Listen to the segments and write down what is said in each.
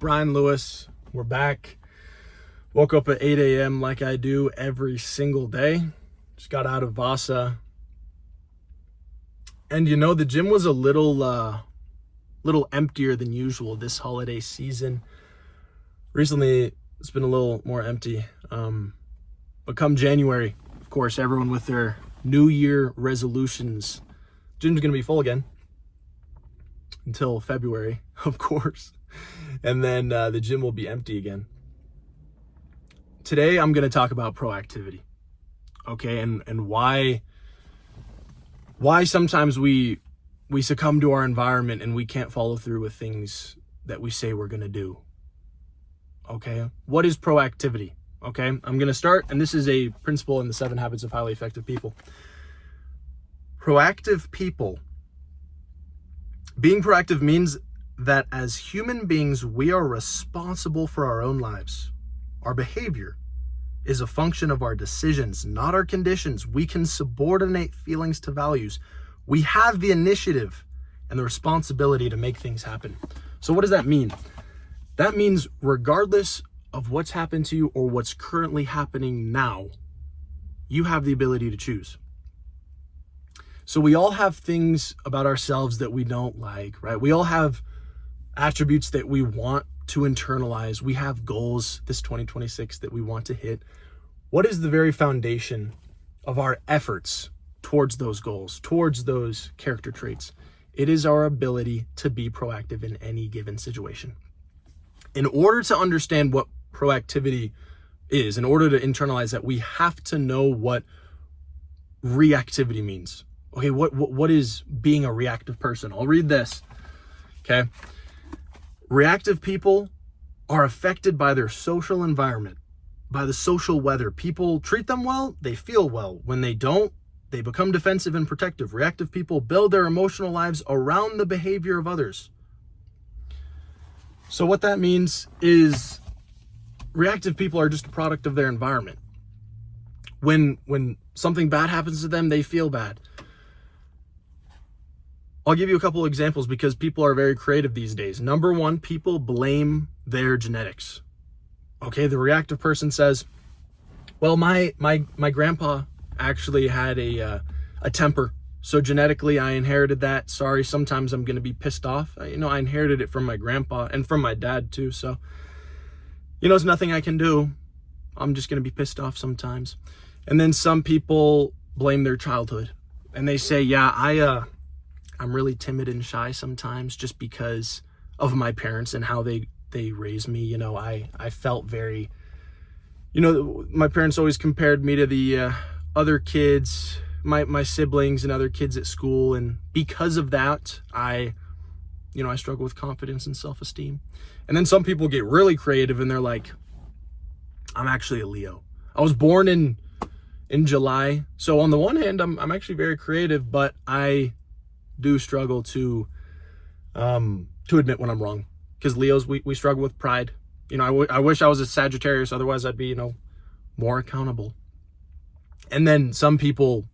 Brian Lewis. We're back. Woke up at 8 a.m. like I do every single day. Just got out of Vasa. And the gym was a little emptier than usual this holiday season. Recently, it's been a little more empty. But come January, of course, everyone with their New Year resolutions, gym's going to be full again until February, of course. And then the gym will be empty again. Today, I'm going to talk about proactivity. Okay, and why sometimes we succumb to our environment and we can't follow through with things that we say we're going to do. Okay, what is proactivity? Okay, I'm going to start, and this is a principle in the 7 Habits of Highly Effective People. Proactive people. Being proactive means that as human beings, we are responsible for our own lives. Our behavior is a function of our decisions, not our conditions. We can subordinate feelings to values. We have the initiative and the responsibility to make things happen. So what does that mean? That means regardless of what's happened to you or what's currently happening now, you have the ability to choose. So we all have things about ourselves that we don't like, right? We all have attributes that we want to internalize. We have goals this 2026 that we want to hit. What is the very foundation of our efforts towards those goals, towards those character traits? It is our ability to be proactive in any given situation. In order to understand what proactivity is, in order to internalize that, we have to know what reactivity means. Okay, what is being a reactive person? I'll read this. Okay. Reactive people are affected by their social environment, by the social weather. People treat them well, they feel well. When they don't, they become defensive and protective. Reactive people build their emotional lives around the behavior of others. So what that means is reactive people are just a product of their environment. When something bad happens to them, they feel bad. I'll give you a couple of examples because people are very creative these days. Number one, people blame their genetics. Okay, the reactive person says, well, my grandpa actually had a temper. So genetically, I inherited that. Sorry, sometimes I'm going to be pissed off. I inherited it from my grandpa and from my dad too. So, there's nothing I can do. I'm just going to be pissed off sometimes. And then some people blame their childhood. And they say, yeah, I'm really timid and shy sometimes just because of my parents and how they raised me. I felt very, my parents always compared me to the other kids, my siblings and other kids at school. And because of that, I struggle with confidence and self-esteem. And then some people get really creative and they're like, I'm actually a Leo. I was born in July. So on the one hand, I'm actually very creative, but I do struggle to admit when I'm wrong. Because Leos, we struggle with pride. I wish I was a Sagittarius, otherwise I'd be, more accountable. And then some people,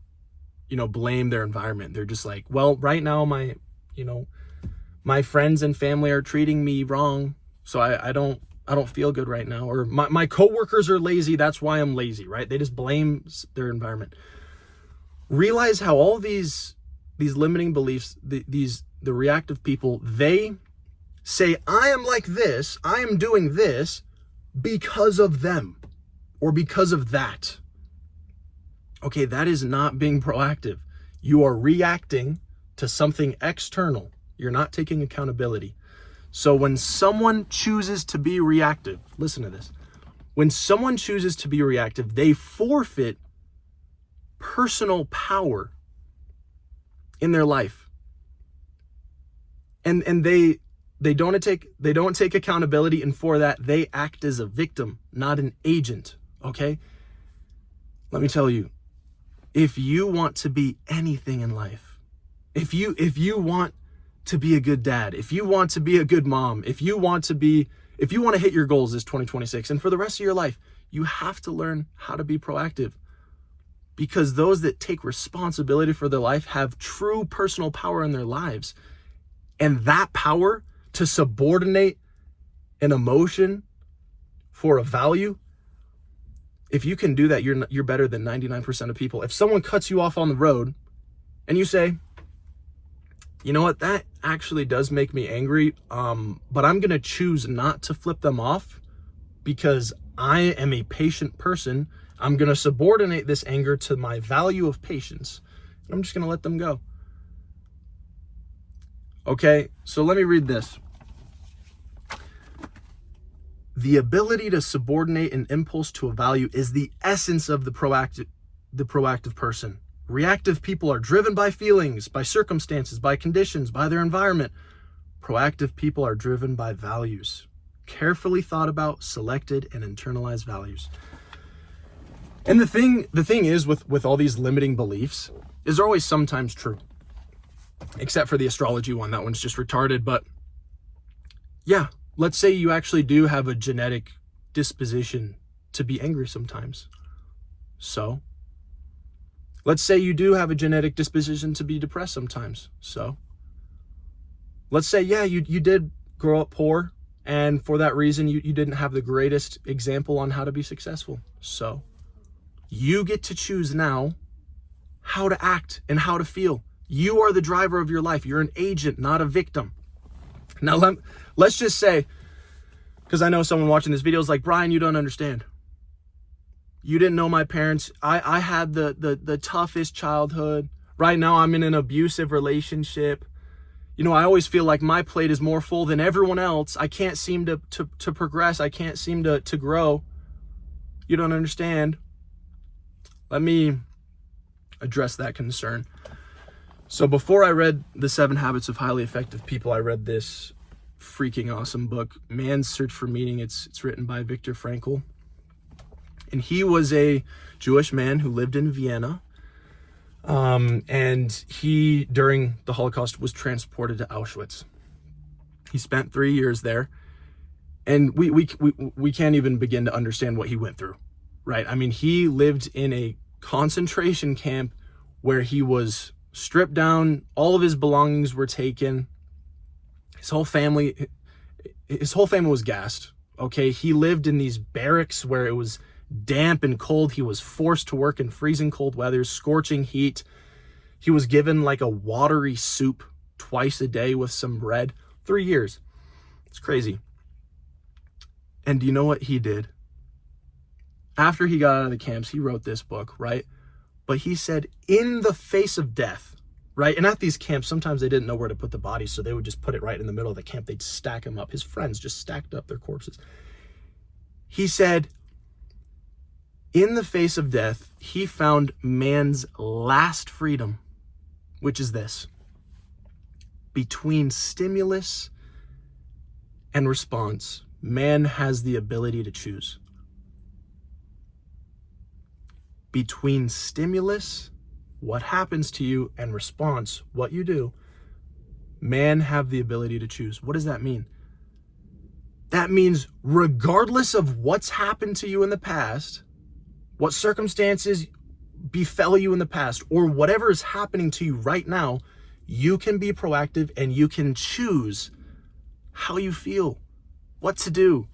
blame their environment. They're just like, well, right now my friends and family are treating me wrong, so I don't feel good right now. Or my coworkers are lazy, that's why I'm lazy, right? They just blame their environment. Realize how all these limiting beliefs, the reactive people, they say, I am like this, I am doing this because of them or because of that. Okay, that is not being proactive. You are reacting to something external. You're not taking accountability. So when someone chooses to be reactive, listen to this. When someone chooses to be reactive, they forfeit personal power in their life. And they don't take accountability, and for that they act as a victim, not an agent. Okay? Let me tell you, if you want to be anything in life, if you want to be a good dad, if you want to be a good mom, if you want to hit your goals this 2026 and for the rest of your life, you have to learn how to be proactive. Because those that take responsibility for their life have true personal power in their lives. And that power to subordinate an emotion for a value, if you can do that, you're better than 99% of people. If someone cuts you off on the road and you say, you know what, that actually does make me angry, but I'm going to choose not to flip them off because I am a patient person. I'm going to subordinate this anger to my value of patience. And I'm just going to let them go. Okay, so let me read this. The ability to subordinate an impulse to a value is the essence of the proactive person. Reactive people are driven by feelings, by circumstances, by conditions, by their environment. Proactive people are driven by values. Carefully thought about, selected, and internalized values. And the thing is with all these limiting beliefs is they're always sometimes true. Except for the astrology one. That one's just retarded. But yeah, let's say you actually do have a genetic disposition to be angry sometimes. So let's say you do have a genetic disposition to be depressed sometimes. So let's say, yeah, you did grow up poor, and for that reason, you didn't have the greatest example on how to be successful. So you get to choose now how to act and how to feel. You are the driver of your life. You're an agent, not a victim. Now, let's just say, because I know someone watching this video is like, Brian, you don't understand. You didn't know my parents. I had the toughest childhood. Right now, I'm in an abusive relationship. You know, I always feel like my plate is more full than everyone else. I can't seem to progress. I can't seem to grow. You don't understand. Let me address that concern. So before I read The 7 Habits of Highly Effective People, I read this freaking awesome book, Man's Search for Meaning. It's written by Viktor Frankl. And he was a Jewish man who lived in Vienna. And he, during the Holocaust, was transported to Auschwitz. He spent 3 years there. And we can't even begin to understand what he went through, right? I mean, he lived in a concentration camp where he was stripped down, all of his belongings were taken. His whole family was gassed. Okay, he lived in these barracks where it was damp and cold. He was forced to work in freezing cold weather, scorching heat. He was given like a watery soup twice a day with some bread. 3 years. It's crazy. And do you know what he did? After he got out of the camps, he wrote this book, right? But he said, in the face of death, right? And at these camps, sometimes they didn't know where to put the bodies, so they would just put it right in the middle of the camp. They'd stack them up. His friends just stacked up their corpses. He said, in the face of death, he found man's last freedom, which is this. Between stimulus and response, man has the ability to choose. Between stimulus, what happens to you, and response, what you do, man have the ability to choose. What does that mean? That means regardless of what's happened to you in the past, what circumstances befell you in the past, or whatever is happening to you right now, you can be proactive and you can choose how you feel, what to do.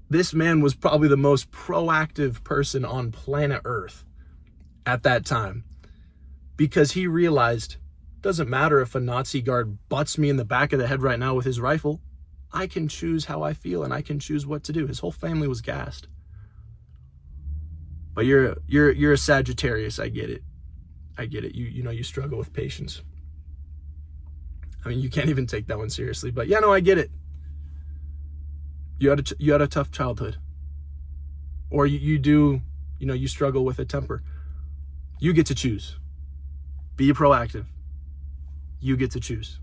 This man was probably the most proactive person on planet Earth at that time, because he realized, doesn't matter if a Nazi guard butts me in the back of the head right now with his rifle, I can choose how I feel and I can choose what to do. His whole family was gassed. But you're a Sagittarius. I get it. You know, you struggle with patience. I mean, you can't even take that one seriously, but yeah, no, I get it. You had a tough childhood, or you struggle with a temper. You get to choose. Be proactive. You get to choose.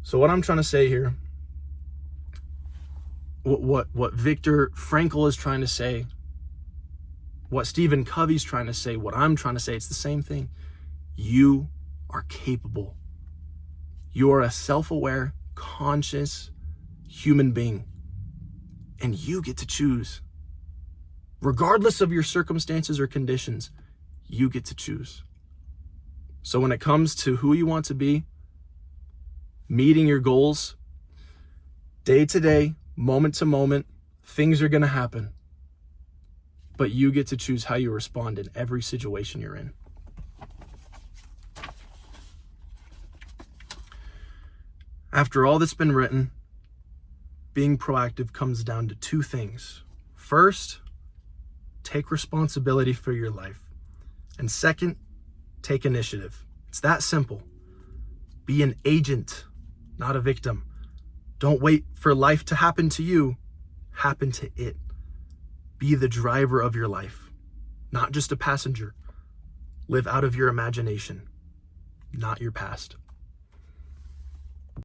So what I'm trying to say here, what Viktor Frankl is trying to say, what Stephen Covey's trying to say, what I'm trying to say, it's the same thing. You are capable. You are a self-aware, conscious human being, and you get to choose. Regardless of your circumstances or conditions, you get to choose. So when it comes to who you want to be, meeting your goals, day to day, moment to moment, things are going to happen. But you get to choose how you respond in every situation you're in. After all that's been written, being proactive comes down to two things. First, take responsibility for your life. And second, take initiative. It's that simple. Be an agent, not a victim. Don't wait for life to happen to you. Happen to it. Be the driver of your life, not just a passenger. Live out of your imagination, not your past.